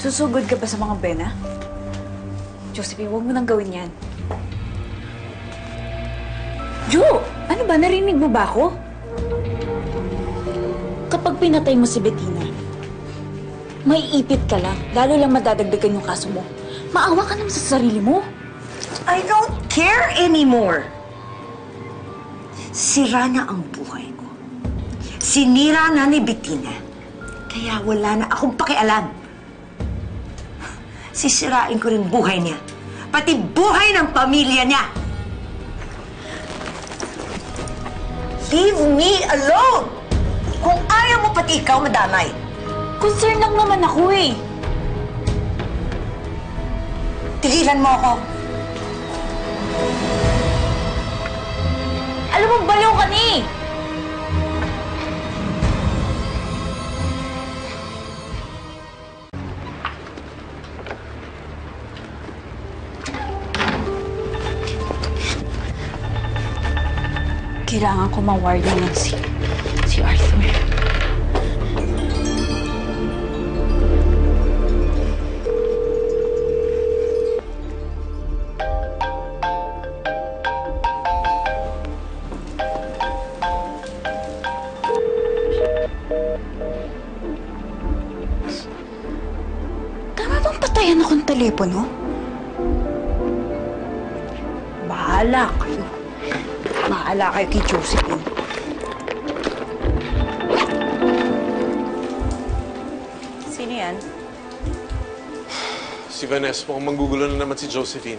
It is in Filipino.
Susugod ka ba sa mga bena? Josephine, huwag mo nang gawin yan. Jo! Ano ba? Narinig mo ba ako? Kapag pinatay mo si Bettina, may ipit ka lang. Lalo lang madadagdagan yung kaso mo. Maawa ka naman sa sarili mo. I don't care anymore. Sira na ang buhay ko. Sinira na ni Bettina. Kaya wala na akong pakialam. Sisirain ko rin buhay niya. Pati buhay ng pamilya niya. Leave me alone! Kung ayaw mo pati ikaw madamay. Concern lang naman ako eh. Tigilan mo ako. Alam mo, baliw ka ni! Kailangan ko ma-warning ng si Arthur. Tama bang patayan akong telepono? Bahala kayo. Bahala kayo kay Josephine. Sino yan? Si Vanessa, mukhang manggugulo na naman si Josephine.